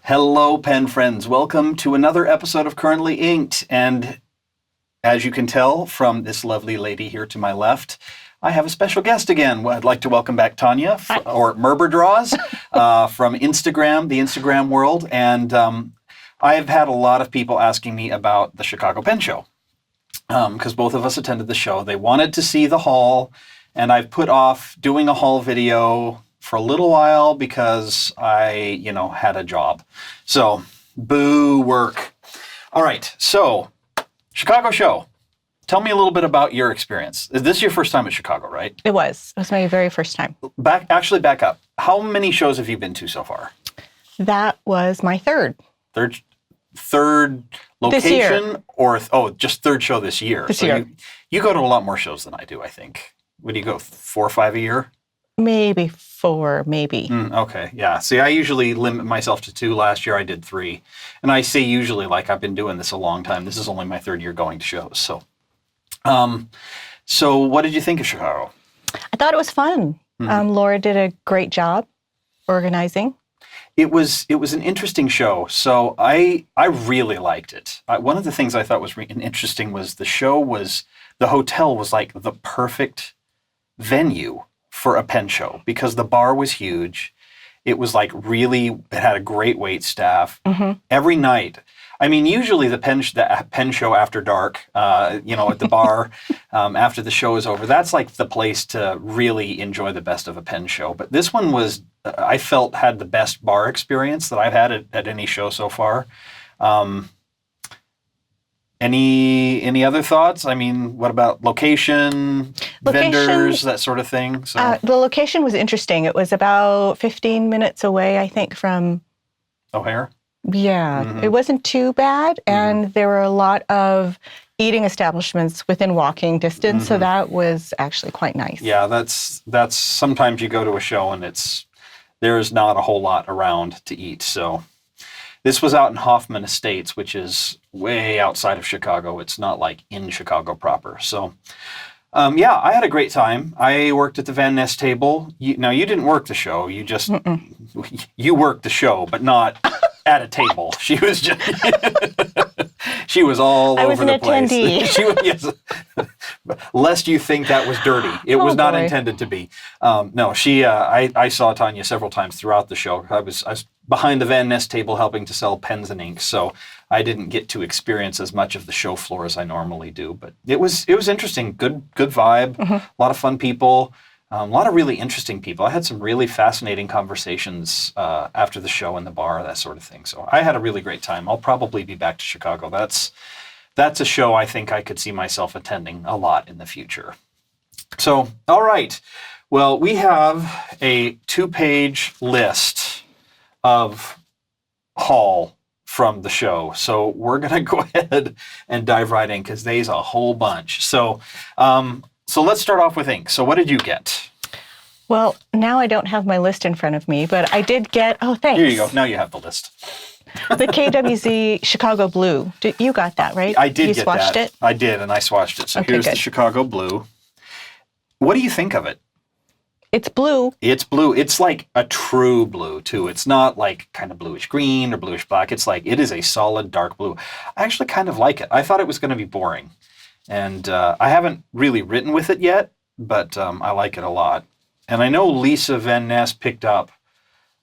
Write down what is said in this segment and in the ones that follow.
Hello, pen friends. Welcome to another episode of Currently Inked. And as you can tell from this lovely lady here to my left, I have a special guest again. I'd like to welcome back Tania, or Merber Draws, from Instagram, the Instagram world. And I've had a lot of people asking me about the Chicago Pen Show, because both of us attended the show. They wanted to see the haul, and I've put off doing a haul video for a little while because I, had a job. So, boo work. All right, so Chicago show. Tell me a little bit about your experience. This is your first time at Chicago, right? It was. It was my very first time. Back up. How many shows have you been to so far? That was my third. Third location? This year. Or, just third show this year. This year. You go to a lot more shows than I do, I think. Would you go 4 or 5 a year? Maybe 4, maybe. Okay, yeah. See, I usually limit myself to 2. Last year I did 3. And I say usually like I've been doing this a long time. This is only my third year going to shows. So what did you think of Chicago? I thought it was fun. Laura did a great job organizing. It was an interesting show. So I really liked it. One of the things I thought was interesting was the hotel was like the perfect venue for a pen show because the bar was huge. It was like it had a great wait staff. Every night. I mean, usually the pen show after dark, at the bar after the show is over, that's like the place to really enjoy the best of a pen show. But this one I felt had the best bar experience that I've had at any show so far. Any other thoughts? I mean, what about location, vendors, that sort of thing? So. The location was interesting. It was about 15 minutes away, I think, from O'Hare? Yeah, It wasn't too bad. And there were a lot of eating establishments within walking distance. So that was actually quite nice. Yeah, that's sometimes you go to a show and there's not a whole lot around to eat. So this was out in Hoffman Estates, which is way outside of Chicago. It's not like in Chicago proper. So, I had a great time. I worked at the Vanness table. You didn't work the show. You just, you worked the show, but not at a table. She was just, she was all over the place. I was an attendee. Yes. Lest you think that was dirty. It was not intended to be. No, I saw Tania several times throughout the show. I was behind the Vanness table helping to sell pens and inks, so I didn't get to experience as much of the show floor as I normally do. But it was interesting. Good vibe. A lot of fun people. A lot of really interesting people. I had some really fascinating conversations after the show in the bar, that sort of thing. So I had a really great time. I'll probably be back to Chicago. That's a show I think I could see myself attending a lot in the future. So, all right. Well, we have a 2-page list of haul from the show. So we're going to go ahead and dive right in because there's a whole bunch. So let's start off with ink. So what did you get? Well, now I don't have my list in front of me, but I did get, thanks. Here you go. Now you have the list. The KWZ Chicago Blue. You got that, right? I did get that. You swatched it? I did, and I swatched it. So here's the Chicago Blue. What do you think of it? It's blue. It's blue. It's like a true blue, too. It's not like kind of bluish green or bluish black. It's like, it is a solid dark blue. I actually kind of like it. I thought it was going to be boring. And I haven't really written with it yet, but I like it a lot. And I know Lisa Vanness picked up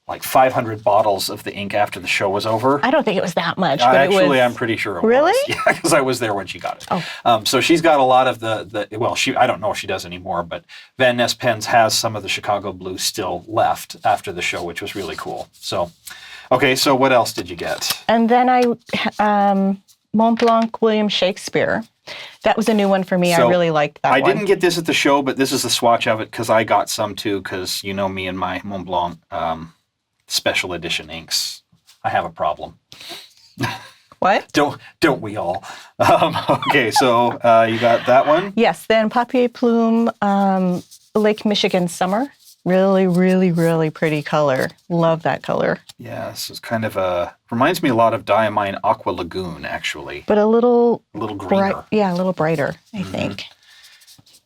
like 500 bottles of the ink after the show was over. I don't think it was that much. But actually, I'm pretty sure it really? was. Yeah, because I was there when she got it. So she's got a lot of I don't know if she does anymore, but Vanness Pens has some of the Chicago Blue still left after the show, which was really cool. So, okay, so what else did you get? And then Mont Blanc William Shakespeare. That was a new one for me. So I really liked that one. I didn't get this at the show, but this is the swatch of it because I got some too because you know me and my Mont Blanc special edition inks. I have a problem. What? Don't we all? Okay, so you got that one? Yes, then Papier Plume Lake Michigan Summer. Really, really, really pretty color. Love that color. Yeah, this is kind of reminds me a lot of Diamine Aqua Lagoon, actually. But a little greener. A little brighter, I think.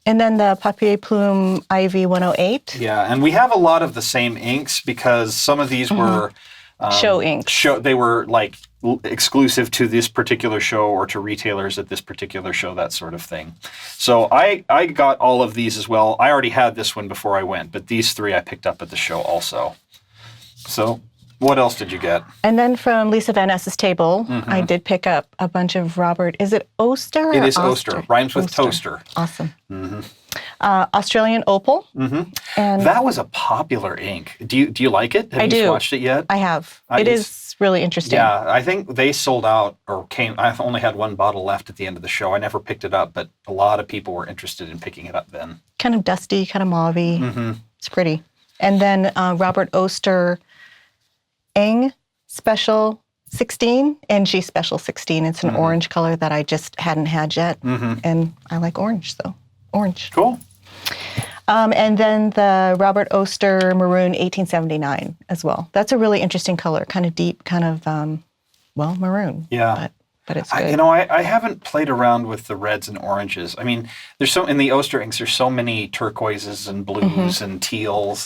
And then the Papier Plume IV 108. Yeah, and we have a lot of the same inks because some of these were show inks. They were like exclusive to this particular show or to retailers at this particular show, that sort of thing. So I got all of these as well. I already had this one before I went, but these three I picked up at the show also. So what else did you get? And then from Lisa Vanness's table, I did pick up a bunch of Robert. Is it Oster? It is Oster. Rhymes with toaster. Awesome. Australian Opal. And that was a popular ink. Do you like it? Have you swatched it yet? I have. It is really interesting. Yeah, I think they sold out or came. I've only had one bottle left at the end of the show. I never picked it up, but a lot of people were interested in picking it up then. Kind of dusty, kind of mauve-y. It's pretty. And then Robert Oster Eng Special 16, NG Special 16. It's an orange color that I just hadn't had yet. And I like orange, so orange. Cool. And then the Robert Oster Maroon 1879 as well. That's a really interesting color, kind of deep, kind of, maroon. Yeah. But it's good. I haven't played around with the reds and oranges. I mean, in the Oster inks, there's so many turquoises and blues and teals.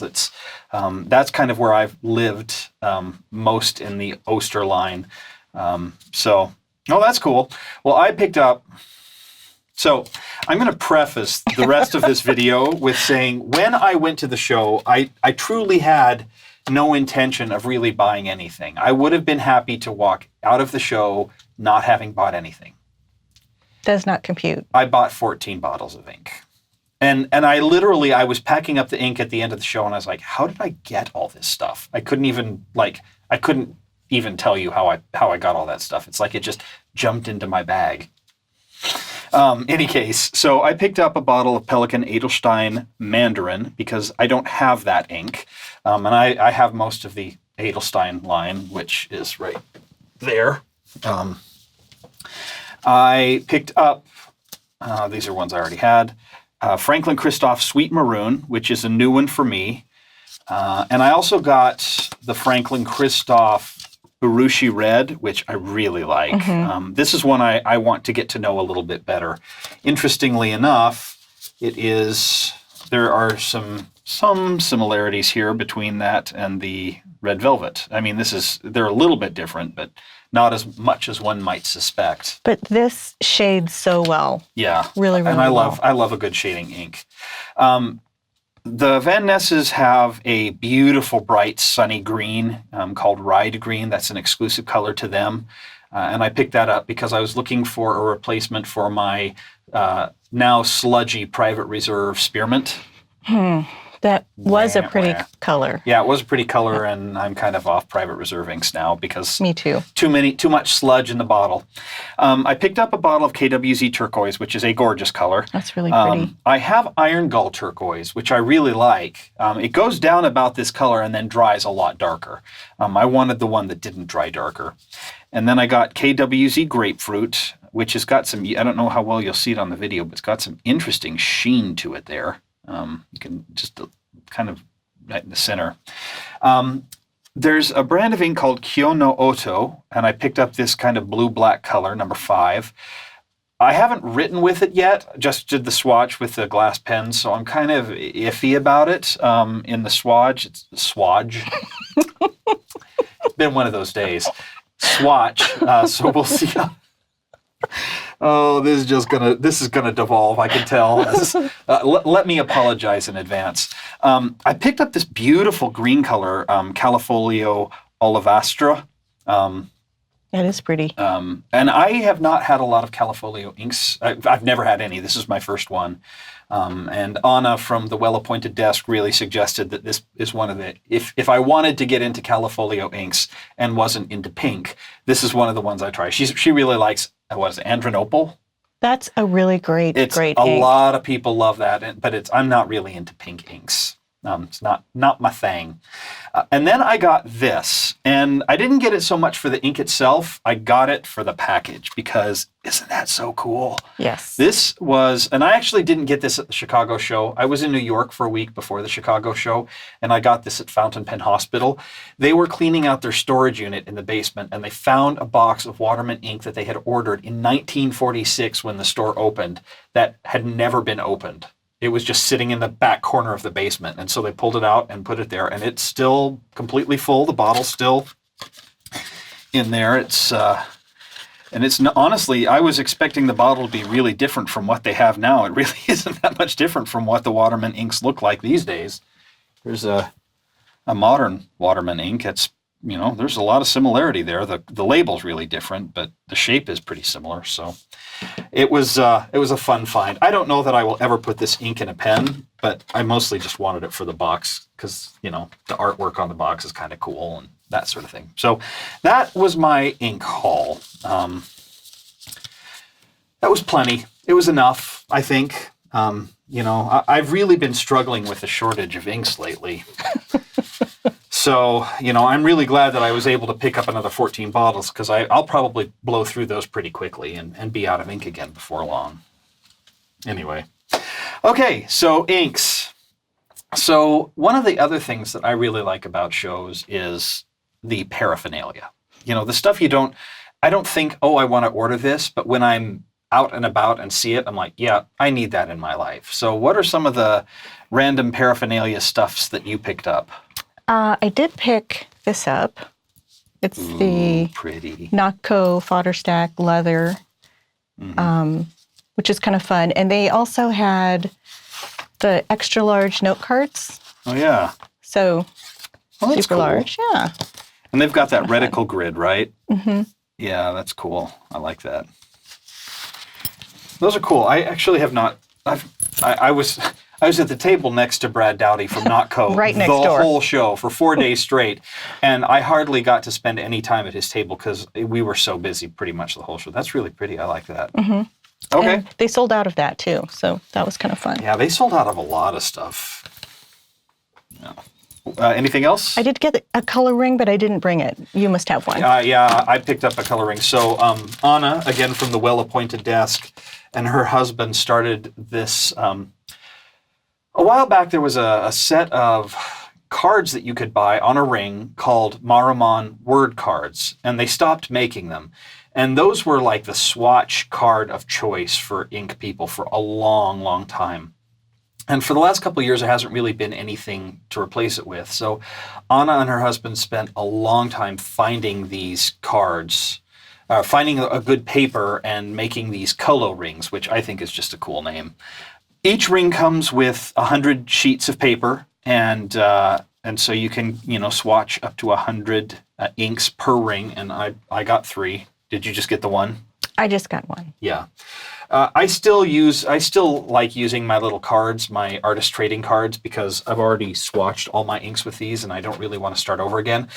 That's kind of where I've lived most in the Oster line. That's cool. Well, I picked up. So I'm going to preface the rest of this video with saying when I went to the show, I truly had no intention of really buying anything. I would have been happy to walk out of the show not having bought anything. Does not compute. I bought 14 bottles of ink. And I was packing up the ink at the end of the show and I was like, how did I get all this stuff? I couldn't even tell you how I got all that stuff. It's like it just jumped into my bag. Any case, so I picked up a bottle of Pelikan Edelstein Mandarin because I don't have that ink. And I have most of the Edelstein line, which is right there. I picked up, these are ones I already had, Franklin Christoph Sweet Maroon, which is a new one for me. And I also got the Franklin Christoph Urushi Red, which I really like. This is one I want to get to know a little bit better. Interestingly enough, there are some similarities here between that and the Red Velvet. I mean, they're a little bit different, but not as much as one might suspect. But this shades so well. Yeah. Really, really and I love a good shading ink. The Van Nesses have a beautiful, bright, sunny green called Ride Green. That's an exclusive color to them. And I picked that up because I was looking for a replacement for my now sludgy Private Reserve Spearmint. That was a pretty color. Yeah, it was a pretty color, and I'm kind of off Private Reserve inks now because me too. Too much sludge in the bottle. I picked up a bottle of KWZ Turquoise, which is a gorgeous color. That's really pretty. I have Iron Gull Turquoise, which I really like. It goes down about this color and then dries a lot darker. I wanted the one that didn't dry darker. And then I got KWZ Grapefruit, which has got some, I don't know how well you'll see it on the video, but it's got some interesting sheen to it there. You can just kind of right in the center. There's a brand of ink called Kyo no Oto, and I picked up this kind of blue-black color, number 5. I haven't written with it yet, just did the swatch with the glass pen, so I'm kind of iffy about it in the swatch. It's swatch. It's been one of those days. Swatch, so we'll see how... Oh, this is gonna devolve. I can tell. Let me apologize in advance. I picked up this beautiful green color, Califolio Olivastra. That is pretty. And I have not had a lot of Califolio inks. I've never had any. This is my first one. And Anna from the Well-Appointed Desk really suggested that this is one of the, if I wanted to get into Califolio inks and wasn't into pink, this is one of the ones I try. She really likes, what is it, Andronopal? That's a really great ink. A lot of people love that, but I'm not really into pink inks. It's not my thing. And then I got this, and I didn't get it so much for the ink itself. I got it for the package because isn't that so cool? Yes. This was, and I actually didn't get this at the Chicago show. I was in New York for a week before the Chicago show, and I got this at Fountain Pen Hospital. They were cleaning out their storage unit in the basement, and they found a box of Waterman ink that they had ordered in 1946 when the store opened that had never been opened. It was just sitting in the back corner of the basement. And so they pulled it out and put it there. And it's still completely full. The bottle's still in there. Honestly, I was expecting the bottle to be really different from what they have now. It really isn't that much different from what the Waterman inks look like these days. There's a modern Waterman ink. There's a lot of similarity there. The label's really different, but the shape is pretty similar. So it was a fun find. I don't know that I will ever put this ink in a pen, but I mostly just wanted it for the box because, the artwork on the box is kind of cool and that sort of thing. So that was my ink haul. That was plenty. It was enough, I think. I've really been struggling with a shortage of inks lately. So, I'm really glad that I was able to pick up another 14 bottles because I'll probably blow through those pretty quickly and be out of ink again before long. Anyway. Okay, so inks. So one of the other things that I really like about shows is the paraphernalia. The stuff I don't think, oh, I want to order this, but when I'm out and about and see it, I'm like, yeah, I need that in my life. So what are some of the random paraphernalia stuffs that you picked up? I did pick this up. It's the pretty Notco fodder stack leather, which is kind of fun. And they also had the extra large note cards. Oh, yeah. So that's super cool. large, yeah. And they've got that reticle grid, right? Mm-hmm. Yeah, that's cool. I like that. Those are cool. I actually have not. I was at the table next to Brad Dowdy from Notco right next the door. whole show for 4 days straight, and I hardly got to spend any time at his table because we were so busy pretty much the whole show. That's really pretty. I like that. Mm-hmm. Okay. And they sold out of that too, so that was kind of fun. Yeah, they sold out of a lot of stuff. Yeah. Anything else? I did get a color ring, but I didn't bring it. You must have one. Yeah, I picked up a color ring. So Anna, again from the Well-Appointed Desk, and her husband started this. A while back, there was a set of cards that you could buy on a ring called Maruman word cards, and they stopped making them. And those were like the swatch card of choice for ink people for a long, long time. And for the last couple of years, there hasn't really been anything to replace it with. So Anna and her husband spent a long time finding these cards, finding a good paper and making these Colo rings, which I think is just a cool name. Each ring comes with 100 sheets of paper, and so you can swatch up to 100 inks per ring. And I got 3. Did you just get the one? I just got one. Yeah. I still like using my little cards, my artist trading cards, because I've already swatched all my inks with these and I don't really want to start over again.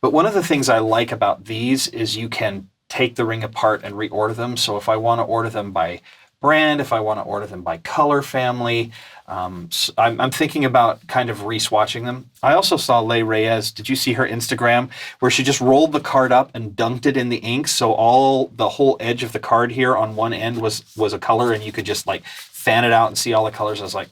But one of the things I like about these is you can take the ring apart and reorder them. So if I want to order them by brand, if I want to order them by color family, so I'm thinking about kind of re-swatching them. I also saw Leigh Reyes. Did you see her Instagram where she just rolled the card up and dunked it in the ink? So the whole edge of the card here on one end was a color, and you could just like fan it out and see all the colors. I was like,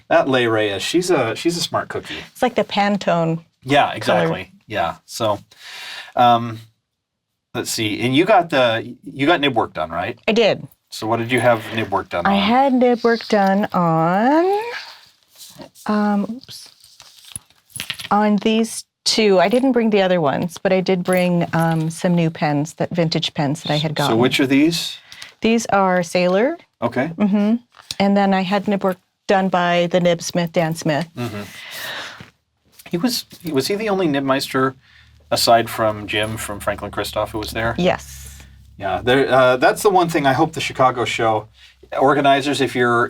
that Leigh Reyes, she's a smart cookie. It's like the Pantone. Yeah, exactly. Color. Yeah. So, let's see. And you got nib work done, right? I did. So what did you have nib work done on? I had nib work done on these 2. I didn't bring the other ones, but I did bring some new pens, vintage pens that I had gotten. So which are these? These are Sailor. Okay. Mm-hmm. And then I had nib work done by the nibsmith, Dan Smith. Mm-hmm. Was he the only nibmeister aside from Jim from Franklin Christoph who was there? Yes. Yeah, that's the one thing I hope the Chicago show organizers, if you're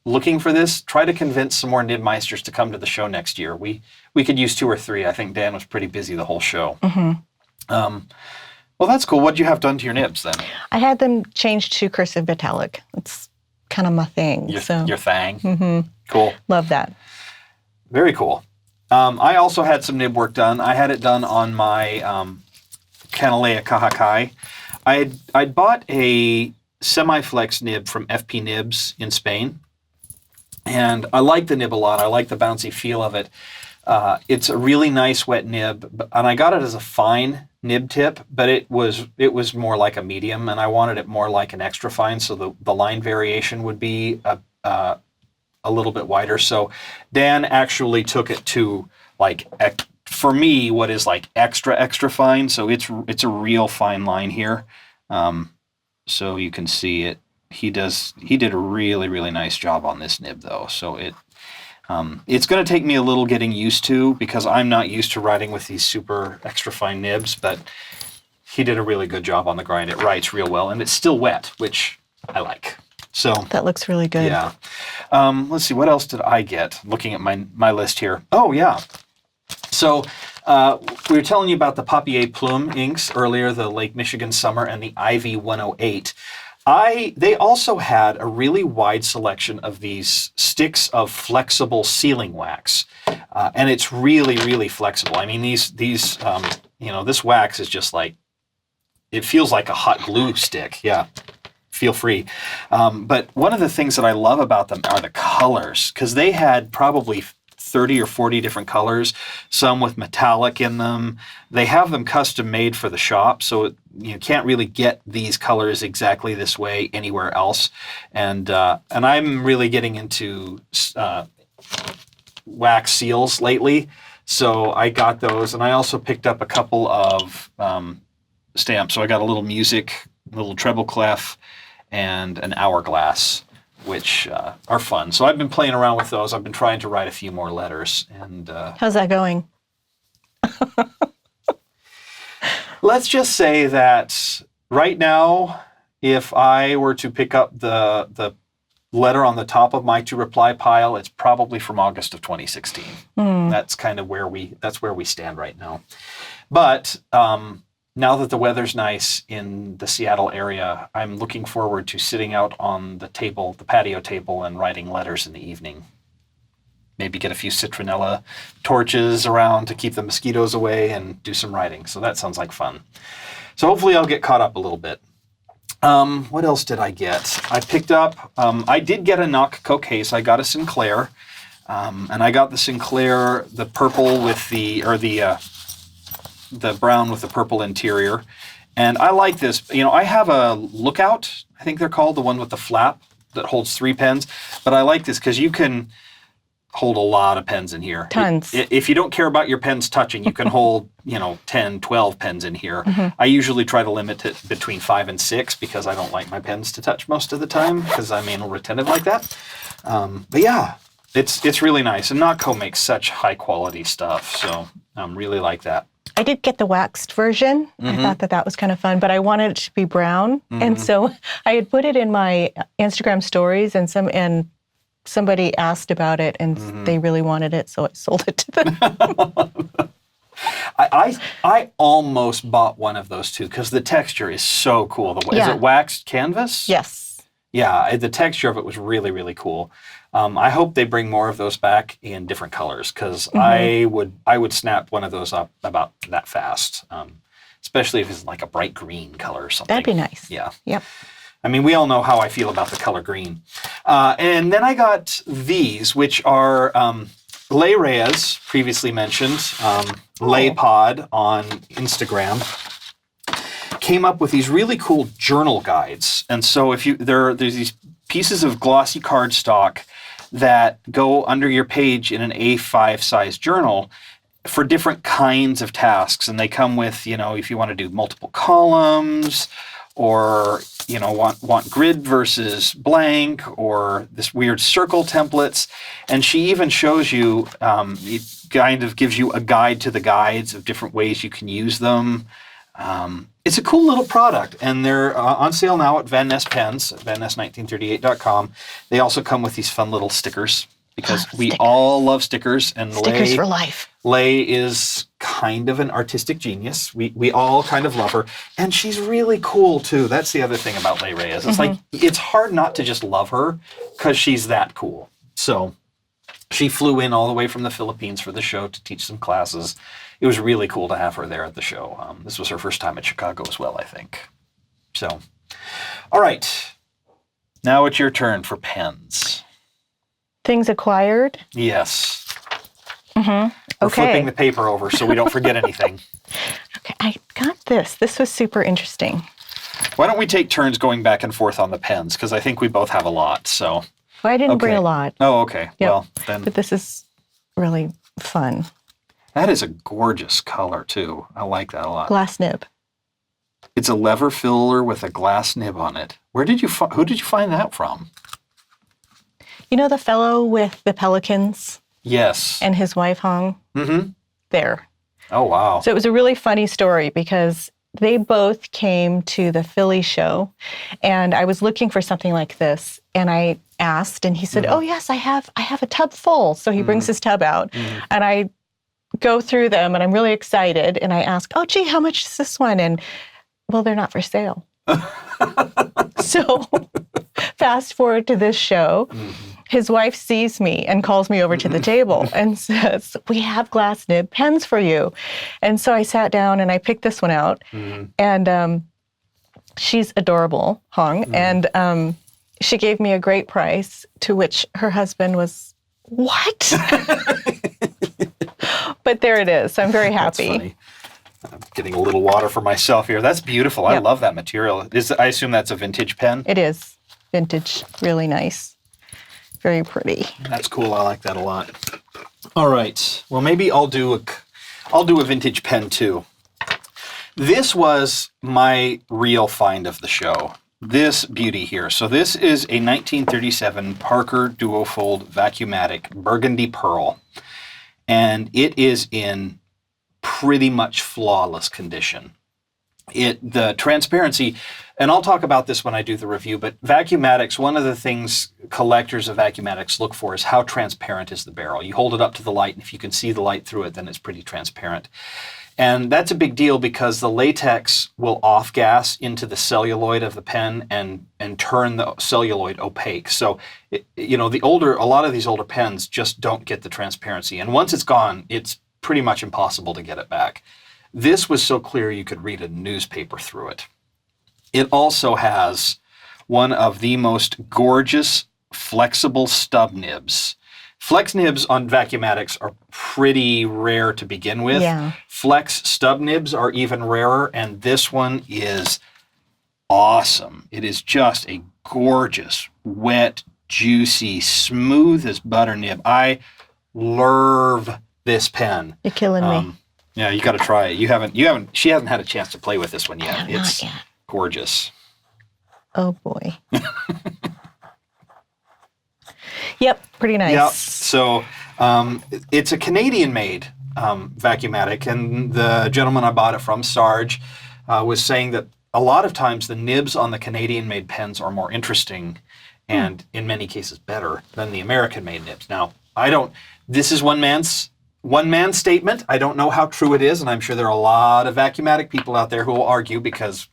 looking for this, try to convince some more nibmeisters to come to the show next year. We could use 2 or 3. I think Dan was pretty busy the whole show. Mm-hmm. Well, that's cool. What did you have done to your nibs then? I had them changed to cursive italic. It's kind of my thing. Your thing. Mm-hmm. Cool. Love that. Very cool. I also had some nib work done. I had it done on my Canalea Kahakai. I'd bought a semi-flex nib from FP Nibs in Spain, and I like the nib a lot. I like the bouncy feel of it. It's a really nice wet nib, and I got it as a fine nib tip, but it was more like a medium, and I wanted it more like an extra fine, so the line variation would be a little bit wider. So Dan actually took it to like for me, what is like extra fine. So it's a real fine line here. So you can see it. He did a really, really nice job on this nib though. So it's going to take me a little getting used to because I'm not used to writing with these super extra fine nibs, but he did a really good job on the grind. It writes real well and it's still wet, which I like. So that looks really good. Yeah. Let's see, what else did I get? Looking at my list here. Oh yeah. So we were telling you about the Papier Plume inks earlier, the Lake Michigan Summer and the Ivy 108. They also had a really wide selection of these sticks of flexible sealing wax, and it's really, really flexible. I mean, these this wax is just like, it feels like a hot glue stick. Yeah, feel free. But one of the things that I love about them are the colors, because they had probably 30 or 40 different colors, some with metallic in them. They have them custom made for the shop, so you can't really get these colors exactly this way anywhere else. And I'm really getting into wax seals lately, so I got those, and I also picked up a couple of stamps. So I got a little music, a little treble clef, and an hourglass, which are fun. So I've been playing around with those. I've been trying to write a few more letters. And how's that going? Let's just say that right now, if I were to pick up the letter on the top of my to reply pile, it's probably from August of 2016. That's kind of where we stand right now. But now that the weather's nice in the Seattle area, I'm looking forward to sitting out on the patio table, and writing letters in the evening. Maybe get a few citronella torches around to keep the mosquitoes away and do some writing. So that sounds like fun. So hopefully I'll get caught up a little bit. What else did I get? I picked up, I did get a Nocco case. I got a Sinclair, and I got the Sinclair, the purple with the brown with the purple interior. And I like this. I have a Lookout, I think they're called, the one with the flap that holds 3 pens. But I like this because you can hold a lot of pens in here. Tons. If you don't care about your pens touching, you can hold, 10, 12 pens in here. I usually try to limit it between 5 and 6 because I don't like my pens to touch most of the time because I'm anal retentive like that. But yeah, it's really nice. And Nocco makes such high quality stuff. So really like that. I did get the waxed version. I thought that was kind of fun, but I wanted it to be brown. And so I had put it in my Instagram stories, and somebody asked about it, and they really wanted it, so I sold it to them. I almost bought one of those too, because the texture is so cool. Is it waxed canvas? Yes. Yeah, the texture of it was really, really cool. I hope they bring more of those back in different colors, because I would snap one of those up about that fast, especially if it's like a bright green color or something. That'd be nice. Yeah. Yep. I mean, we all know how I feel about the color green. And then I got these, which are Lay Reyes, previously mentioned, Lay Pod on Instagram, came up with these really cool journal guides. And so there's these pieces of glossy cardstock that go under your page in an A5 size journal for different kinds of tasks. And they come with, if you want to do multiple columns, or want grid versus blank, or this weird circle templates. And she even shows you, it kind of gives you a guide to the guides of different ways you can use them. It's a cool little product, and they're on sale now at Vanness Pens, at vanness1938.com. They also come with these fun little stickers, because we all love stickers. And stickers for life. Lay is kind of an artistic genius. We all kind of love her. And she's really cool, too. That's the other thing about Lay Reyes. It's like, it's hard not to just love her, because she's that cool. So she flew in all the way from the Philippines for the show to teach some classes. It was really cool to have her there at the show. This was her first time at Chicago as well, I think. So, all right. Now it's your turn for pens. Things acquired? Yes. Okay. We're flipping the paper over so we don't forget anything. Okay, I got this. This was super interesting. Why don't we take turns going back and forth on the pens? Because I think we both have a lot, so. Well, I didn't bring a lot. Oh, okay. Yep. Well, then. But this is really fun. That is a gorgeous color, too. I like that a lot. Glass nib. It's a lever filler with a glass nib on it. Who did you find that from? You know the fellow with the pelicans? Yes. And his wife hung? Mm-hmm. There. Oh, wow. So it was a really funny story because they both came to the Philly show, and I was looking for something like this, and I asked, and he said, "Oh yes, I have a tub full." So he brings his tub out, and I go through them, and I'm really excited, and I ask, "Oh gee, how much is this one?" And well, they're not for sale. So fast forward to this show. His wife sees me and calls me over to the table and says, "We have glass nib pens for you." And so I sat down and I picked this one out. And she's adorable, hung. And she gave me a great price, to which her husband was, "What?" But there it is. I'm very happy. That's funny. I'm getting a little water for myself here. That's beautiful. I love that material. I assume that's a vintage pen? It is vintage, really nice. Very pretty. That's cool. I like that a lot. All right. Well, maybe I'll do a vintage pen too. This was my real find of the show. This beauty here. So this is a 1937 Parker Duofold Vacuumatic Burgundy Pearl, and it is in pretty much flawless condition. The transparency, and I'll talk about this when I do the review, but Vacuumatics, one of the things collectors of Vacuumatics look for is how transparent is the barrel. You hold it up to the light, and if you can see the light through it, then it's pretty transparent. And that's a big deal because the latex will off-gas into the celluloid of the pen and turn the celluloid opaque. So, a lot of these older pens just don't get the transparency. And once it's gone, it's pretty much impossible to get it back. This was so clear you could read a newspaper through it. It also has one of the most gorgeous flexible stub nibs. Flex nibs on Vacuumatics are pretty rare to begin with. Yeah. Flex stub nibs are even rarer, and this one is awesome. It is just a gorgeous, wet, juicy, smooth as butter nib. I love this pen. You're killing me. Yeah, you got to try it. She hasn't had a chance to play with this one yet. Not yet. Gorgeous. Oh boy. Yep, pretty nice. Yep. So it's a Canadian-made Vacuumatic, and the gentleman I bought it from, Sarge, was saying that a lot of times the nibs on the Canadian-made pens are more interesting and in many cases better than the American-made nibs. Now, this is one man's statement. I don't know how true it is, and I'm sure there are a lot of Vacuumatic people out there who will argue, because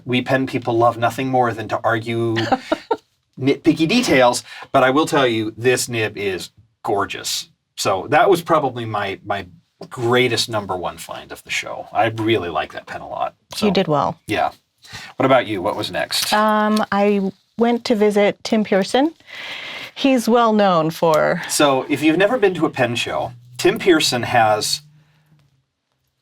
we pen people love nothing more than to argue nitpicky details. But I will tell you, this nib is gorgeous. So that was probably my greatest number one find of the show. I really like that pen a lot. So, you did well. Yeah. What about you? What was next? I went to visit Tim Pearson. He's well known for... So if you've never been to a pen show, Tim Pearson has,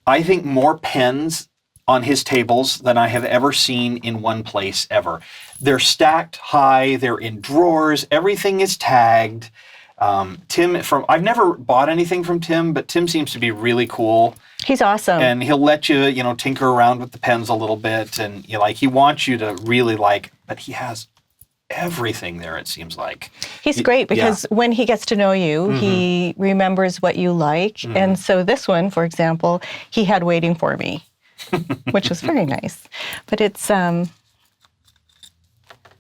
I think, more pens on his tables than I have ever seen in one place ever. They're stacked high, they're in drawers, everything is tagged. I've never bought anything from Tim, but Tim seems to be really cool. He's awesome. And he'll let you, tinker around with the pens a little bit, and he wants you to really but he has everything there, it seems like. He's great because when he gets to know you, he remembers what you like. And so this one, for example, he had waiting for me, which was very nice. But it's,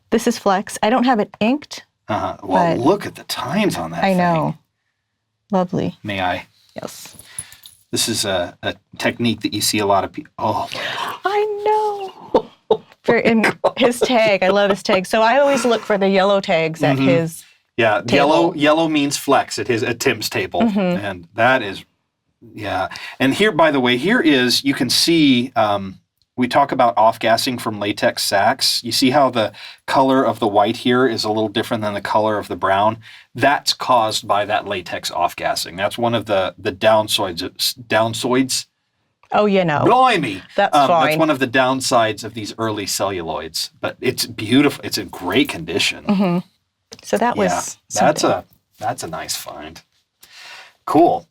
this is Flex. I don't have it inked. Well, look at the times on that I thing. know. Lovely. May I? Yes. This is a technique that you see a lot of people. Oh, my God. I know. In his tag, I love his tag. So I always look for the yellow tags at his table. Yellow means Flex at Tim's table. And that is, And here, by the way, you can see, we talk about off-gassing from latex sacks. You see how the color of the white here is a little different than the color of the brown? That's caused by that latex off-gassing. That's one of the downsides. Oh, Blimey! That's fine. That's one of the downsides of these early celluloids. But it's beautiful. It's in great condition. So that was that's a nice find. Cool.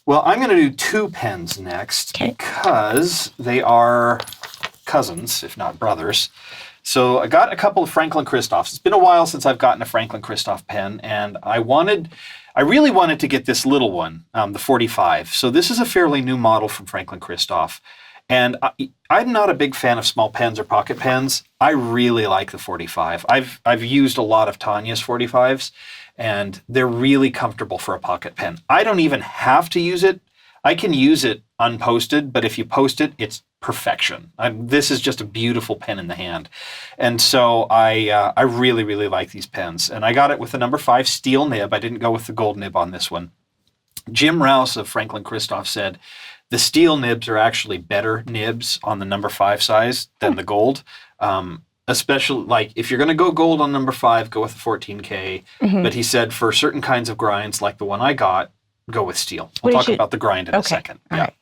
Well, I'm going to do 2 pens next because they are cousins, if not brothers. So I got a couple of Franklin Christophs. It's been a while since I've gotten a Franklin Christoph pen, and I really wanted to get this little one, the 45. So this is a fairly new model from Franklin Christoph. And I'm not a big fan of small pens or pocket pens. I really like the 45. I've used a lot of Tania's 45s, and they're really comfortable for a pocket pen. I don't even have to use it. I can use it unposted, but if you post it, it's perfection. This is just a beautiful pen in the hand. And so I really, really like these pens. And I got it with the number 5 steel nib. I didn't go with the gold nib on this one. Jim Rouse of Franklin Christoph said, the steel nibs are actually better nibs on the number 5 size than the gold. Especially, like, if you're going to go gold on number 5, go with the 14K. But he said for certain kinds of grinds, like the one I got, go with steel. We'll talk about the grind in a second. All right.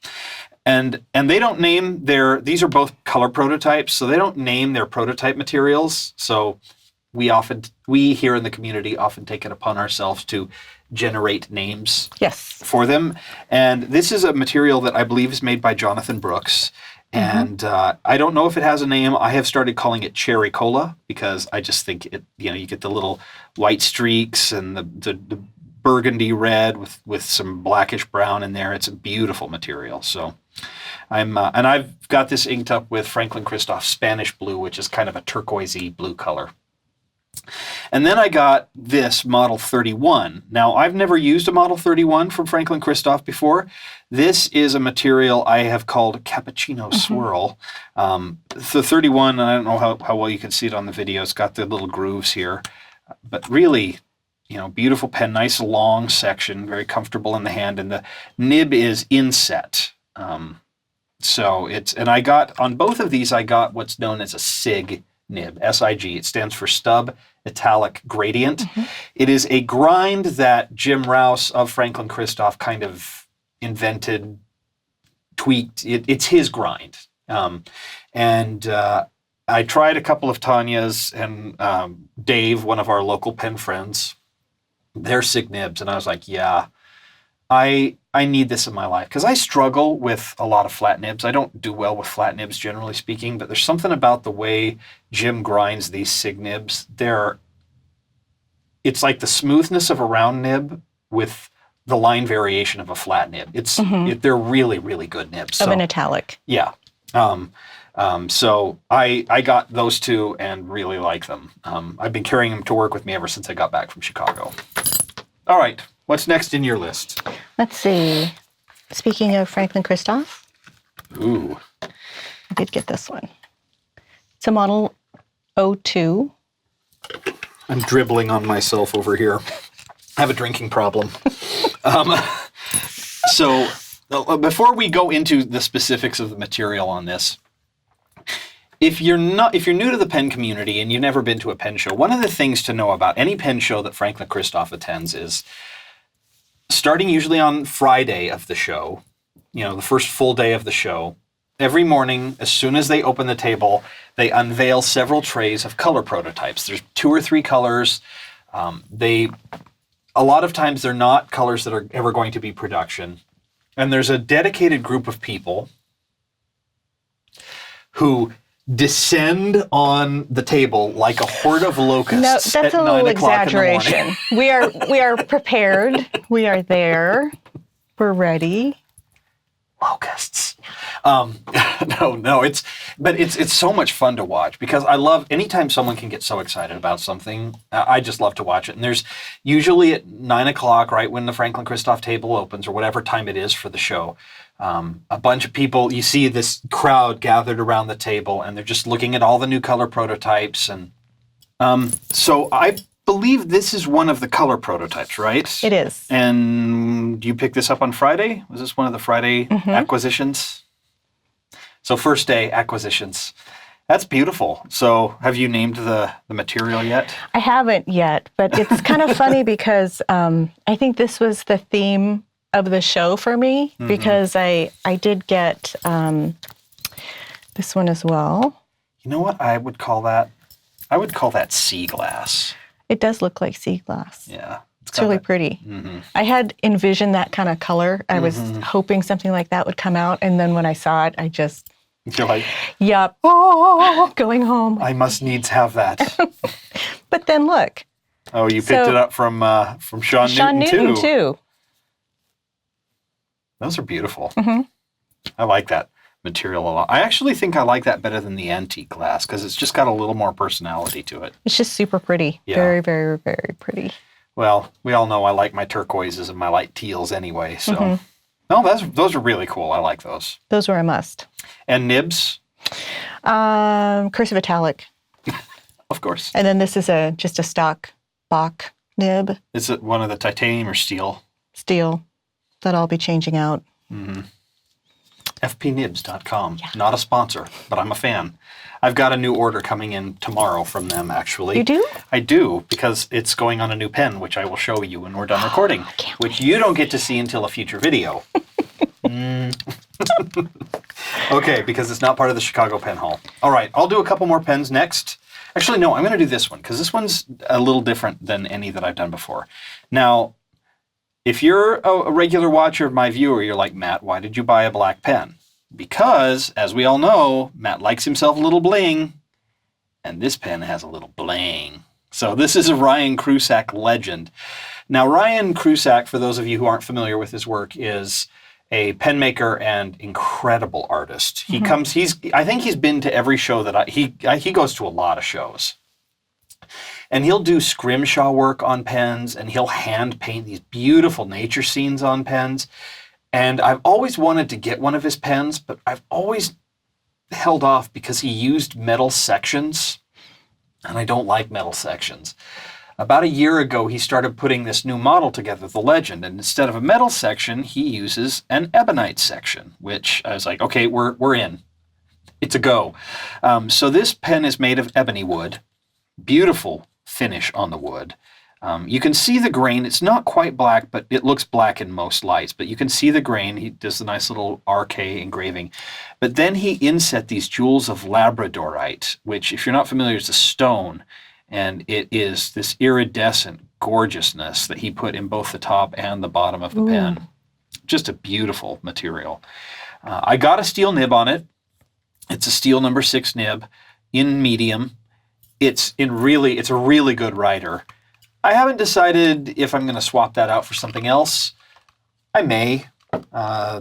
And they don't name these are both color prototypes, so they don't name their prototype materials. So we here in the community often take it upon ourselves to generate names for them. And this is a material that I believe is made by Jonathan Brooks. And I don't know if it has a name. I have started calling it Cherry Cola because I just think you get the little white streaks and the burgundy red with some blackish brown in there. It's a beautiful material. So and I've got this inked up with Franklin Christoph Spanish Blue, which is kind of a turquoisey blue color. And then I got this Model 31. Now, I've never used a Model 31 from Franklin Christoph before. This is a material I have called Cappuccino Swirl. The 31, I don't know how well you can see it on the video. It's got the little grooves here. But really, beautiful pen, nice long section, very comfortable in the hand. And the nib is inset. And I got, on both of these, I got what's known as a SIG nib, S-I-G. It stands for Stub Italic Gradient. It is a grind that Jim Rouse of Franklin Christoph kind of invented, tweaked. It's his grind. I tried a couple of Tania's, and Dave, one of our local pen friends, their SIG nibs, and I was like, yeah, I need this in my life because I struggle with a lot of flat nibs. I don't do well with flat nibs, generally speaking, but there's something about the way Jim grinds these SIG nibs. It's like the smoothness of a round nib with the line variation of a flat nib. They're really, really good nibs. Of an italic. Yeah. So I got those 2 and really like them. I've been carrying them to work with me ever since I got back from Chicago. All right. What's next in your list? Let's see. Speaking of Franklin Christoph. Ooh. I did get this one. It's a Model 02. I'm dribbling on myself over here. I have a drinking problem. So before we go into the specifics of the material on this, if you're new to the pen community and you've never been to a pen show, one of the things to know about any pen show that Franklin Christoph attends is starting usually on Friday of the show, the first full day of the show, every morning, as soon as they open the table, they unveil several trays of color prototypes. There's 2 or 3 colors. A lot of times they're not colors that are ever going to be production. And there's a dedicated group of people who descend on the table like a horde of locusts. No, that's at a little 9 o'clock exaggeration. We are prepared. We are there. We're ready. Locusts. No, it's so much fun to watch because I love anytime someone can get so excited about something. I just love to watch it. And there's usually at 9 o'clock, right when the Franklin Christoph table opens or whatever time it is for the show, a bunch of people, you see this crowd gathered around the table and they're just looking at all the new color prototypes. And so I believe this is one of the color prototypes, right? It is. And you picked this up on Friday? Was this one of the Friday acquisitions? So first day acquisitions. That's beautiful. So have you named the material yet? I haven't yet, but it's kind of funny because I think this was the theme of the show for me because I did get this one as well. You know what I would call that? I would call that sea glass. It does look like sea glass. Yeah. It's really pretty. I had envisioned that kind of color. I was hoping something like that would come out. And then when I saw it, I just... You're like, yep, going home. I must needs have that. But then look. Oh, you picked it up from Sean Newton too. Those are beautiful. I like that material a lot. I actually think I like that better than the antique glass because it's just got a little more personality to it. It's just super pretty. Yeah. Very, very, very pretty. Well, we all know I like my turquoises and my light teals anyway, so... No, those are really cool. I like those. Those were a must. And nibs? Cursive italic. Of course. And then this is just a stock Bach nib. Is it one of the titanium or steel? Steel. That I'll be changing out. fpnibs.com. Yeah. Not a sponsor, but I'm a fan. I've got a new order coming in tomorrow from them, actually. You do? I do, because it's going on a new pen, which I will show you when we're done recording, which you don't get to see until a future video. Okay, because it's not part of the Chicago Pen Haul. All right, I'll do a couple more pens next. Actually, no, I'm going to do this one, because this one's a little different than any that I've done before. Now, if you're a regular watcher of my viewer, you're like, Matt, why did you buy a black pen? Because, as we all know, Matt likes himself a little bling, and this pen has a little bling. So this is a Ryan Krusak legend. Now, Ryan Krusak, for those of you who aren't familiar with his work, is a pen maker and incredible artist. He I think he's been to every show that he goes to a lot of shows. And he'll do scrimshaw work on pens, and he'll hand paint these beautiful nature scenes on pens. And I've always wanted to get one of his pens, but I've always held off because he used metal sections, and I don't like metal sections. About a year ago, he started putting this new model together, the Legend, and instead of a metal section, he uses an ebonite section, which I was like, okay, we're in. It's a go. So this pen is made of ebony wood, beautiful finish on the wood. You can see the grain. It's not quite black, but it looks black in most lights. But you can see the grain. He does the nice little RK engraving. But then he inset these jewels of labradorite, which, if you're not familiar, is a stone. And it is this iridescent gorgeousness that he put in both the top and the bottom of the pen. Just a beautiful material. I got a steel nib on it. It's a steel number 6 nib in medium. It's a really good writer. I haven't decided if I'm going to swap that out for something else. I may.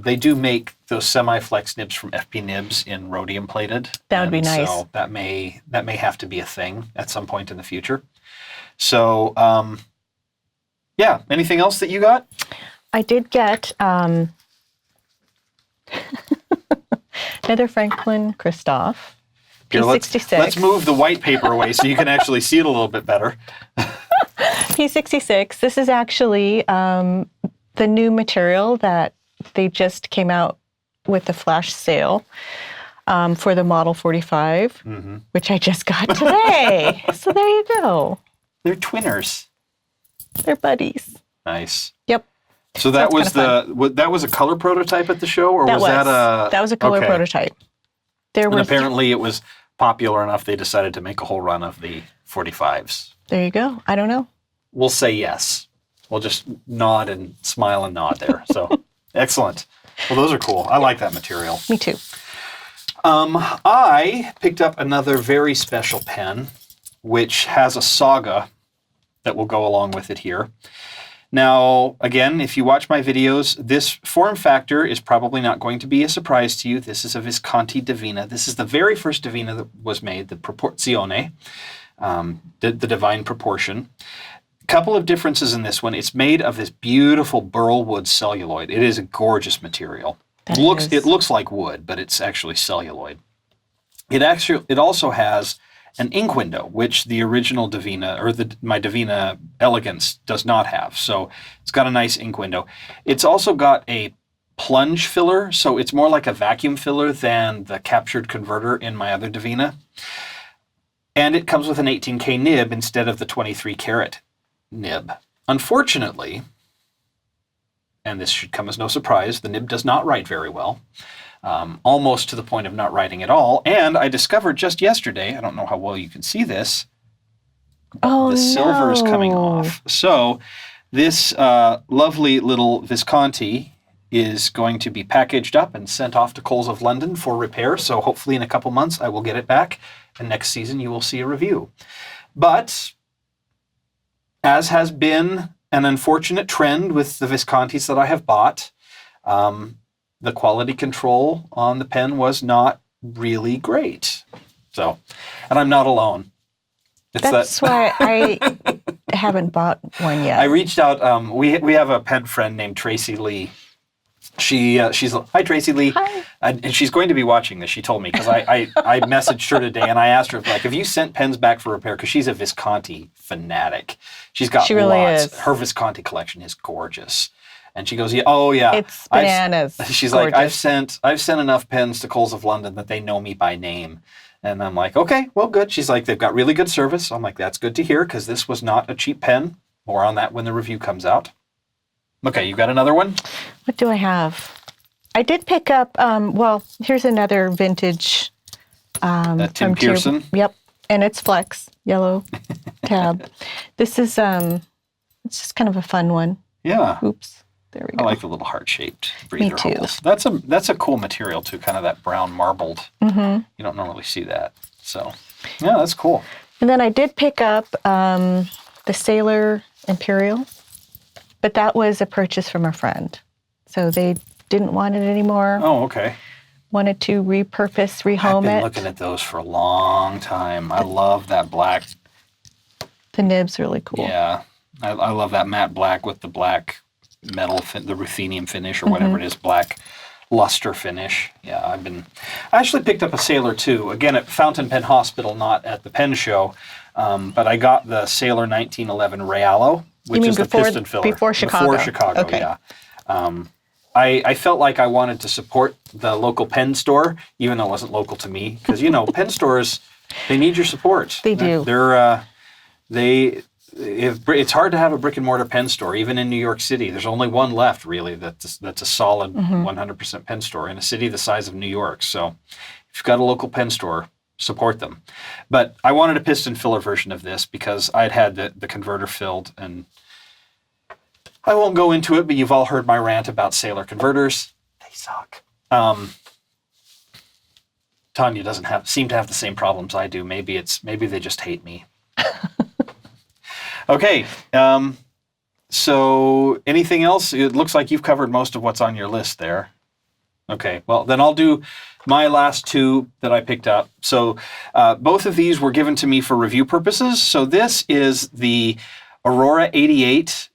They do make those semi-flex nibs from FP Nibs in rhodium plated. That would be nice. So that may have to be a thing at some point in the future. So, yeah. Anything else that you got? I did get Nether Franklin Christoph. P66. Let's move the white paper away so you can actually see it a little bit better. P66. This is actually the new material that they just came out with the flash sale for the Model 45, which I just got today. So there you go. They're twinners. They're buddies. Nice. Yep. So that was a color prototype at the show, or was that a... That was a color prototype. And apparently it was popular enough they decided to make a whole run of the 45s. There you go. I don't know. We'll say yes. We'll just nod and smile and nod there. So, excellent. Well, those are cool. I like that material. Me too. I picked up another very special pen, which has a saga that will go along with it here. Now, again, if you watch my videos, this form factor is probably not going to be a surprise to you. This is a Visconti Divina. This is the very first Divina that was made, the Proporzione, the divine proportion. Couple of differences in this one. It's made of this beautiful burl wood celluloid. It is a gorgeous material. It looks like wood, but it's actually celluloid. It also has an ink window, which the original Divina, or my Divina Elegance, does not have. So it's got a nice ink window. It's also got a plunge filler, so it's more like a vacuum filler than the captured converter in my other Divina. And it comes with an 18K nib instead of the 23 karat nib. Unfortunately, and this should come as no surprise, the nib does not write very well. Almost to the point of not writing at all. And I discovered just yesterday, I don't know how well you can see this, the silver is coming off. So This lovely little Visconti is going to be packaged up and sent off to Coles of London for repair. So hopefully in a couple months I will get it back, and next season you will see a review. But as has been an unfortunate trend with the Viscontis that I have bought, the quality control on the pen was not really great. So, and I'm not alone. That's why I haven't bought one yet. I reached out. We have a pen friend named Tracy Lee. She's hi Tracy Lee. Hi. And she's going to be watching this. She told me because I messaged her today and I asked her like, have you sent pens back for repair? Because she's a Visconti fanatic. She really lots. Is. Her Visconti collection is gorgeous. And she goes, yeah, oh yeah, it's bananas. She's gorgeous. Like, I've sent enough pens to Coles of London that they know me by name. And I'm like, okay, well, good. She's like, they've got really good service. I'm like, that's good to hear because this was not a cheap pen. More on that when the review comes out. Okay, you got another one? What do I have? I did pick up, here's another vintage. Tim Pearson? Yep, and it's Flex, yellow tab. This is, it's just kind of a fun one. Yeah. Oops. There we go. I like the little heart-shaped breather Me too. holes. That's a cool material too, kind of that brown marbled. Mm-hmm. You don't normally see that. So, yeah, that's cool. And then I did pick up the Sailor Imperial, but that was a purchase from a friend. So they didn't want it anymore. Oh, okay. Wanted to repurpose, rehome it. I've been looking at those for a long time. I love that black. The nib's really cool. Yeah, I love that matte black with the black metal, the ruthenium finish or whatever it is, black luster finish. Yeah, I actually picked up a Sailor too, again at Fountain Pen Hospital, not at the pen show, but I got the Sailor 1911 Realo, which is the piston filler. Before Chicago? Before Chicago, okay. Yeah. I felt like I wanted to support the local pen store, even though it wasn't local to me, because, pen stores, they need your support. They do. It's hard to have a brick and mortar pen store, even in New York City. There's only one left, really, that's a solid 100% pen store in a city the size of New York. So if you've got a local pen store, support them. But I wanted a piston filler version of this because I'd had the converter filled, and I won't go into it, but you've all heard my rant about Sailor converters. They suck. Tania doesn't seem to have the same problems I do. Maybe they just hate me. Okay, so anything else? It looks like you've covered most of what's on your list there. Okay, well, then I'll do my last two that I picked up. So both of these were given to me for review purposes. So this is the Aurora 88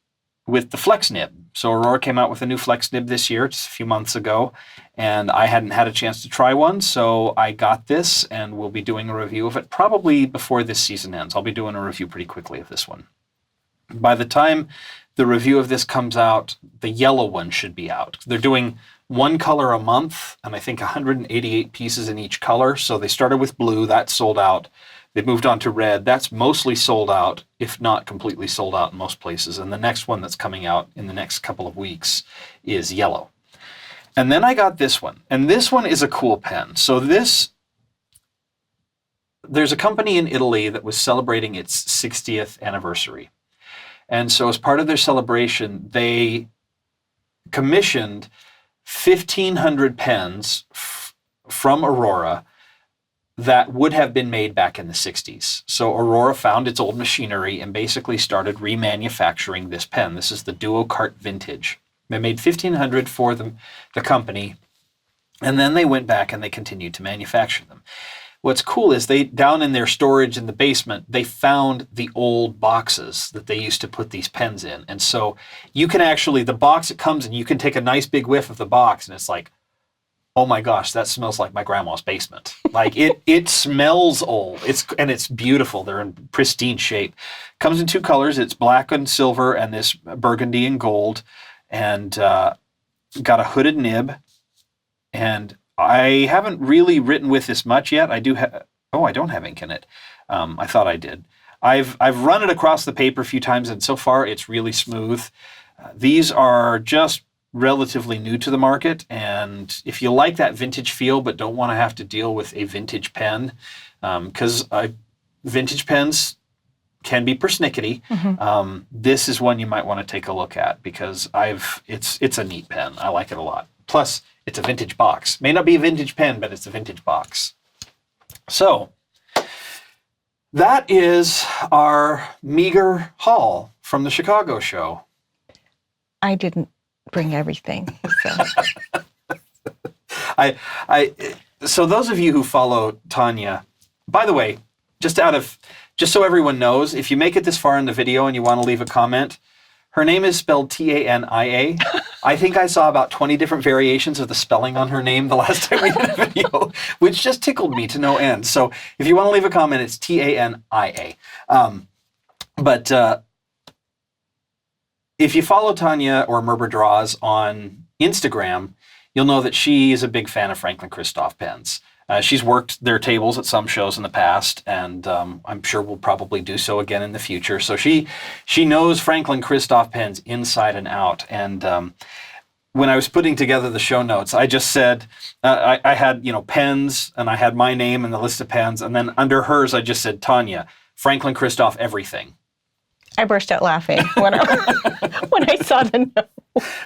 with the flex nib. So Aurora came out with a new flex nib this year, just a few months ago, and I hadn't had a chance to try one, so I got this, and we'll be doing a review of it probably before this season ends. I'll be doing a review pretty quickly of this one. By the time the review of this comes out, the yellow one should be out. They're doing one color a month, and I think 188 pieces in each color. So they started with blue, that's sold out. They moved on to red, that's mostly sold out, if not completely sold out in most places. And the next one that's coming out in the next couple of weeks is yellow. And then I got this one, and this one is a cool pen. So there's a company in Italy that was celebrating its 60th anniversary. And so as part of their celebration, they commissioned 1,500 pens from Aurora that would have been made back in the 60s. So Aurora found its old machinery and basically started remanufacturing this pen. This is the Duocart Vintage. They made 1,500 for the company, and then they went back and they continued to manufacture them. What's cool is down in their storage in the basement, they found the old boxes that they used to put these pens in. And so you can actually, the box it comes in, you can take a nice big whiff of the box and it's like, oh my gosh, that smells like my grandma's basement. Like it smells old. It's beautiful. They're in pristine shape. Comes in two colors. It's black and silver and this burgundy and gold, and got a hooded nib. And I haven't really written with this much yet. I don't have ink in it. I thought I did. I've run it across the paper a few times, and so far it's really smooth. These are just relatively new to the market, and if you like that vintage feel but don't want to have to deal with a vintage pen, because vintage pens can be persnickety. This is one you might want to take a look at because it's a neat pen. I like it a lot. Plus, it's a vintage box. May not be a vintage pen, but it's a vintage box. So, that is our meager haul from the Chicago show. I didn't bring everything. So. So those of you who follow Tania, by the way, just so everyone knows, if you make it this far in the video and you want to leave a comment, her name is spelled Tania. I think I saw about 20 different variations of the spelling on her name the last time we did a video, which just tickled me to no end. So if you want to leave a comment, it's Tania. But if you follow Tania or Merber Draws on Instagram, you'll know that she is a big fan of Franklin Christoph pens. She's worked their tables at some shows in the past, and I'm sure will probably do so again in the future. So she knows Franklin Christoph pens inside and out. And when I was putting together the show notes, I just said I had pens, and I had my name and the list of pens, and then under hers I just said Tania, Franklin Christoph everything. I burst out laughing when I saw the note.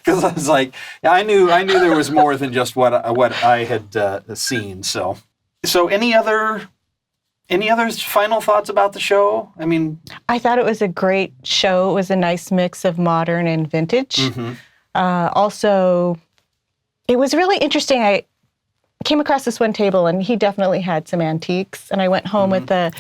Because I was like, I knew there was more than just what I had seen. So any other final thoughts about the show? I mean, I thought it was a great show. It was a nice mix of modern and vintage. Also, it was really interesting. I came across this one table, and he definitely had some antiques. And I went home with the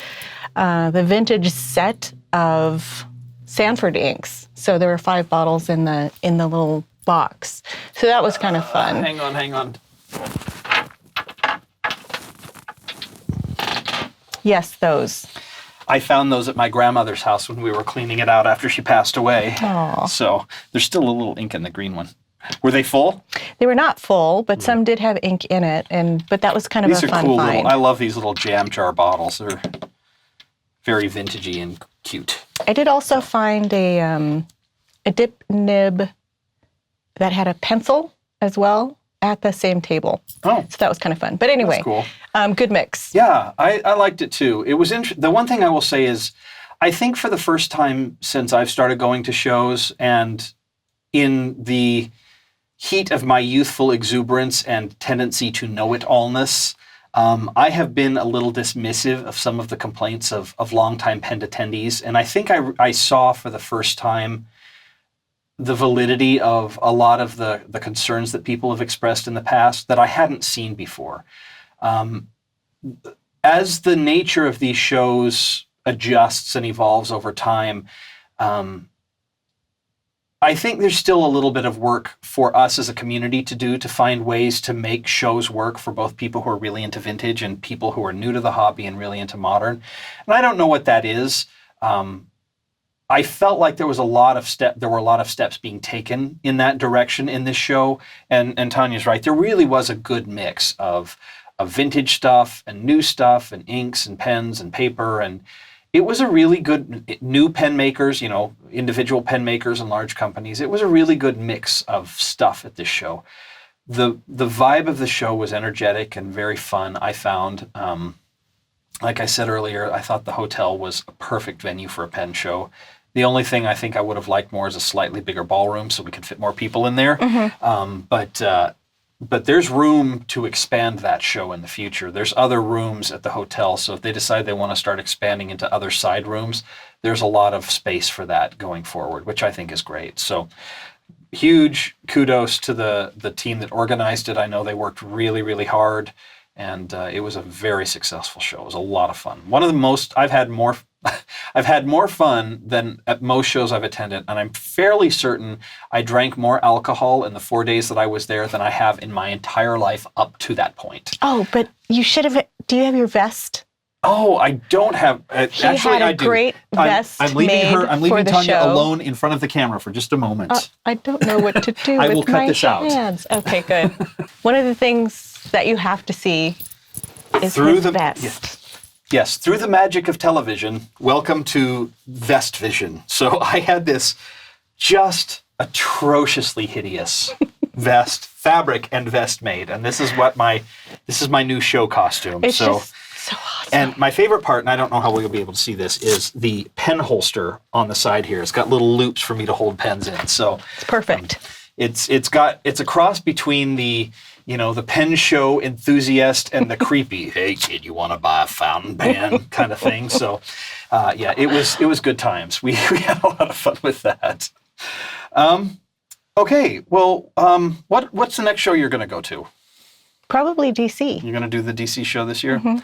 vintage set of Sanford inks. So there were 5 bottles in the little box. So that was kind of fun. Hang on. Yes, those. I found those at my grandmother's house when we were cleaning it out after she passed away. Aww. So there's still a little ink in the green one. Were they full? They were not full, but some did have ink in it, but that was kind of these a fun are cool find. I love these little jam jar bottles. They're very vintagey and cute. I did also find a dip nib that had a pencil as well at the same table. Oh. So that was kind of fun. But anyway, that's cool. Good mix. Yeah, I liked it too. It was the one thing I will say is, I think for the first time since I've started going to shows and in the heat of my youthful exuberance and tendency to know-it-allness, I have been a little dismissive of some of the complaints of longtime pen attendees, and I think I saw for the first time the validity of a lot of the concerns that people have expressed in the past that I hadn't seen before. As the nature of these shows adjusts and evolves over time, I think there's still a little bit of work for us as a community to do to find ways to make shows work for both people who are really into vintage and people who are new to the hobby and really into modern. And I don't know what that is. I felt like there were a lot of steps being taken in that direction in this show. And Tania's right. There really was a good mix of vintage stuff and new stuff and inks and pens and paper, and it was a really good new pen makers, individual pen makers and large companies. It was a really good mix of stuff at this show. The vibe of the show was energetic and very fun, I found. Like I said earlier, I thought the hotel was a perfect venue for a pen show. The only thing I think I would have liked more is a slightly bigger ballroom so we could fit more people in there. But there's room to expand that show in the future. There's other rooms at the hotel, so if they decide they want to start expanding into other side rooms, there's a lot of space for that going forward, which I think is great. So huge kudos to the team that organized it. I know they worked really, really hard, and it was a very successful show. It was a lot of fun. One of the most, I've had more fun than at most shows I've attended, and I'm fairly certain I drank more alcohol in the 4 days that I was there than I have in my entire life up to that point. Oh, but you should have, do you have your vest? Oh, I don't have, actually I do. Great vest I'm leaving made I'm leaving for the Tania show. alone in front of the camera for just a moment. I don't know what to do I with will cut my this out. hands. Okay, good. One of the things that you have to see is Through his the vest. Yes, through the magic of television, welcome to Vest Vision. So I had this just atrociously hideous fabric and vest made, and this is my new show costume. It's just so awesome. And my favorite part, and I don't know how we'll be able to see this, is the pen holster on the side here. It's got little loops for me to hold pens in. So it's perfect. It's a cross between the pen show enthusiast and the creepy, hey kid, you want to buy a fountain pen kind of thing. So it was good times. We had a lot of fun with that. Okay, well, what's the next show you're going to go to? Probably DC. You're going to do the DC show this year? Mm-hmm.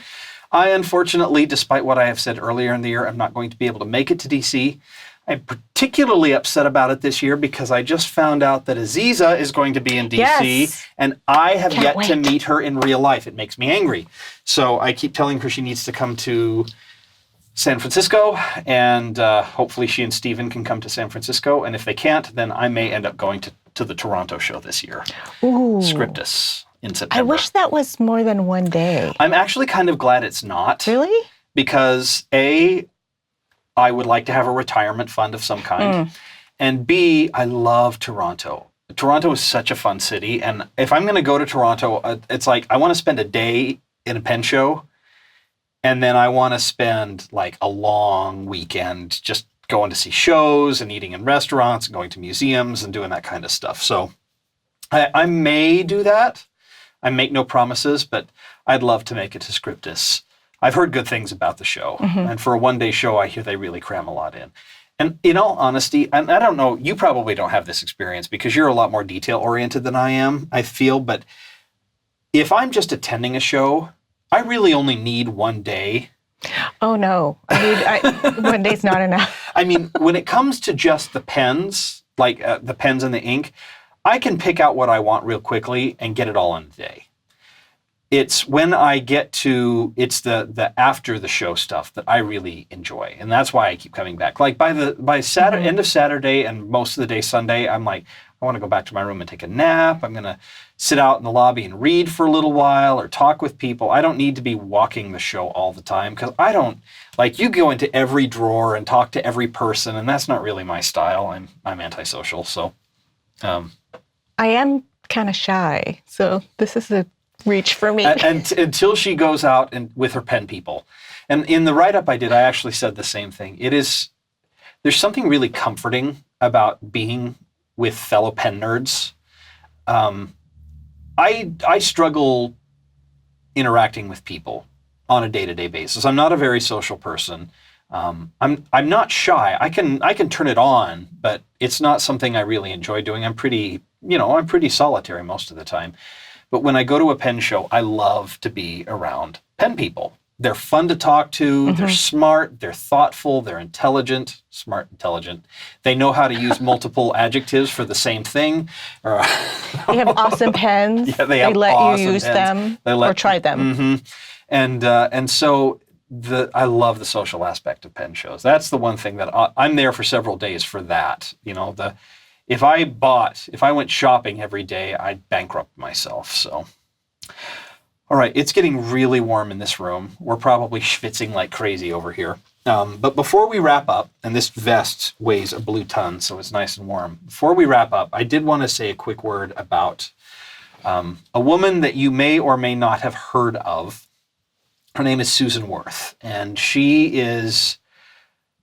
I, unfortunately, despite what I have said earlier in the year, I'm not going to be able to make it to DC. I'm particularly upset about it this year because I just found out that Aziza is going to be in DC, yes. And I have yet to meet her in real life. It makes me angry. So I keep telling her she needs to come to San Francisco, and hopefully she and Steven can come to San Francisco. And if they can't, then I may end up going to the Toronto show this year. Ooh. Scriptus in September. I wish that was more than one day. I'm actually kind of glad it's not. Really? Because A, I would like to have a retirement fund of some kind. And B, I love Toronto. Toronto is such a fun city. And if I'm going to go to Toronto, it's like I want to spend a day in a pen show. And then I want to spend like a long weekend just going to see shows and eating in restaurants and going to museums and doing that kind of stuff. So I may do that. I make no promises, but I'd love to make it to Scriptus. I've heard good things about the show. Mm-hmm. And for a one-day show, I hear they really cram a lot in. And in all honesty, and I don't know, you probably don't have this experience because you're a lot more detail-oriented than I am, I feel. But if I'm just attending a show, I really only need one day. Oh, no. One day's not enough. I mean, when it comes to just the pens, like the pens and the ink, I can pick out what I want real quickly and get it all in a day. It's when I get to, it's the after the show stuff that I really enjoy. And that's why I keep coming back. Like by Saturday, end of Saturday and most of the day Sunday, I'm like, I want to go back to my room and take a nap. I'm going to sit out in the lobby and read for a little while or talk with people. I don't need to be walking the show all the time because I don't, like you go into every drawer and talk to every person and that's not really my style. I'm antisocial, so. I am kind of shy, so this is a reach for me. And until she goes out and with her pen people. And in the write-up I did, I actually said the same thing. There's something really comforting about being with fellow pen nerds. I struggle interacting with people on a day-to-day basis. I'm not a very social person. I'm not shy. I can turn it on, but it's not something I really enjoy doing. I'm pretty solitary most of the time. But when I go to a pen show, I love to be around pen people. They're fun to talk to. Mm-hmm. They're smart. They're thoughtful. They're intelligent. Smart, intelligent. They know how to use multiple adjectives for the same thing. They have awesome pens. Yeah, they let awesome you use pens. Them or try them. Mm-hmm. And so I love the social aspect of pen shows. That's the one thing that I'm there for several days for that. If I went shopping every day, I'd bankrupt myself. So, all right, it's getting really warm in this room. We're probably schwitzing like crazy over here. But before we wrap up, and this vest weighs a blue ton, so it's nice and warm. Before we wrap up, I did want to say a quick word about a woman that you may or may not have heard of. Her name is Susan Wirth, and she is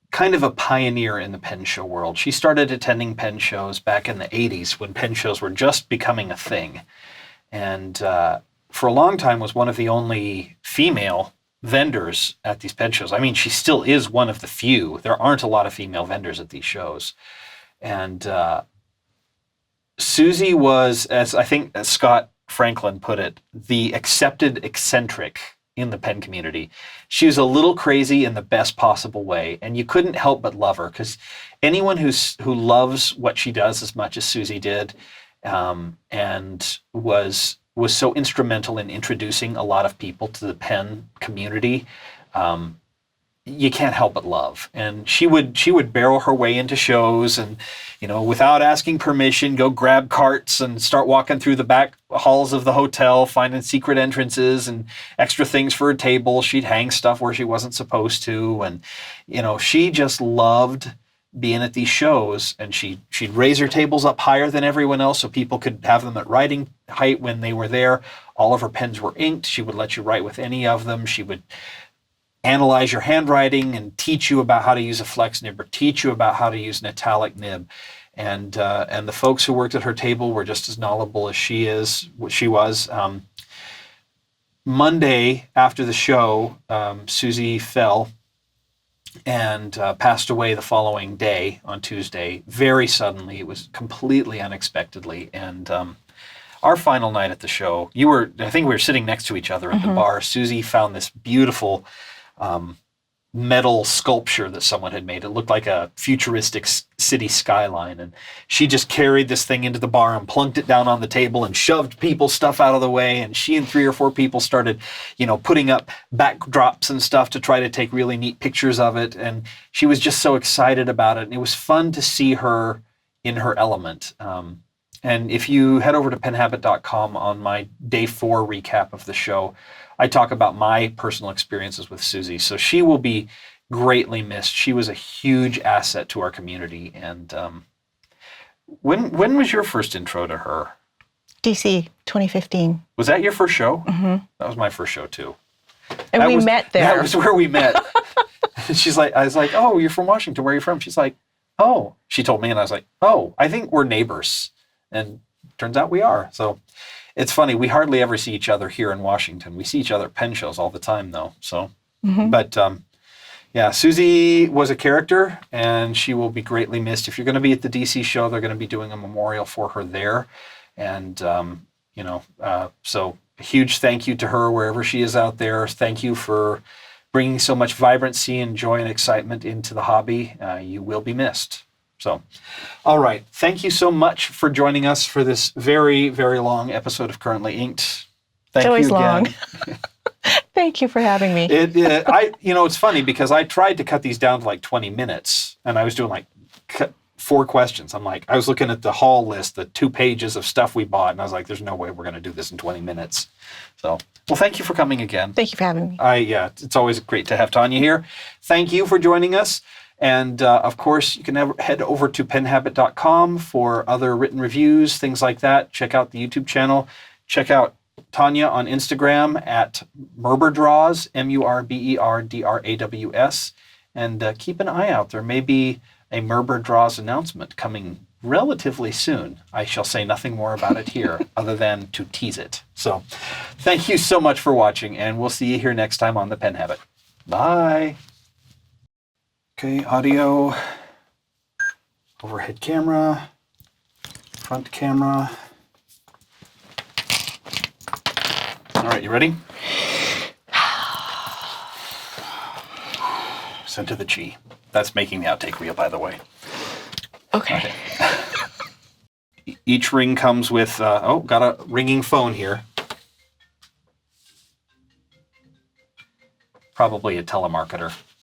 kind of a pioneer in the pen show world. She started attending pen shows back in the 80s when pen shows were just becoming a thing. And for a long time was one of the only female vendors at these pen shows. I mean, she still is one of the few. There aren't a lot of female vendors at these shows. And Susie was, as Scott Franklin put it, the accepted eccentric in the pen community. She was a little crazy in the best possible way, and you couldn't help but love her because anyone who loves what she does as much as Susie did, and was so instrumental in introducing a lot of people to the pen community, you can't help but love. And she would barrel her way into shows and, without asking permission, go grab carts and start walking through the back halls of the hotel, finding secret entrances and extra things for her table. She'd hang stuff where she wasn't supposed to. And, she just loved being at these shows, and she'd raise her tables up higher than everyone else so people could have them at writing height when they were there. All of her pens were inked. She would let you write with any of them. She would analyze your handwriting and teach you about how to use a flex nib or teach you about how to use an italic nib. And the folks who worked at her table were just as knowledgeable as she was. Monday after the show, Susie fell and passed away the following day on Tuesday, very suddenly. It was completely unexpectedly. And our final night at the show, I think we were sitting next to each other at the bar. Susie found this beautiful metal sculpture that someone had made. It looked like a futuristic city skyline. And she just carried this thing into the bar and plunked it down on the table and shoved people's stuff out of the way. And she and 3 or 4 people started, putting up backdrops and stuff to try to take really neat pictures of it. And she was just so excited about it. And it was fun to see her in her element. And if you head over to penhabit.com on my day 4 recap of the show, I talk about my personal experiences with Susie. So she will be greatly missed. She was a huge asset to our community. And when was your first intro to her? DC 2015. Was that your first show? Mm-hmm. That was my first show too. And we met there. That was where we met. I was like, oh, you're from Washington. Where are you from? She's like, oh. She told me, and I was like, oh, I think we're neighbors. And turns out we are. So it's funny. We hardly ever see each other here in Washington. We see each other at pen shows all the time, though. So, but yeah, Susie was a character, and she will be greatly missed. If you're going to be at the DC show, they're going to be doing a memorial for her there. And, so a huge thank you to her wherever she is out there. Thank you for bringing so much vibrancy and joy and excitement into the hobby. You will be missed. So, all right. Thank you so much for joining us for this very, very long episode of Currently Inked. Thank you again. Long. Thank you for having me. It's funny because I tried to cut these down to like 20 minutes, and I was doing like 4 questions. I was looking at the haul list, the 2 pages of stuff we bought, and I was like, there's no way we're going to do this in 20 minutes. So, well, thank you for coming again. Thank you for having me. It's always great to have Tania here. Thank you for joining us. And of course, you can head over to penhabit.com for other written reviews, things like that. Check out the YouTube channel. Check out Tania on Instagram at Murberdraws, Murberdraws. And keep an eye out. There may be a Murberdraws announcement coming relatively soon. I shall say nothing more about it here other than to tease it. So thank you so much for watching, and we'll see you here next time on The Pen Habit. Bye. Okay, audio, overhead camera, front camera. All right, you ready? Send to the chi. That's making the outtake reel, by the way. Okay. Each ring comes with, got a ringing phone here. Probably a telemarketer.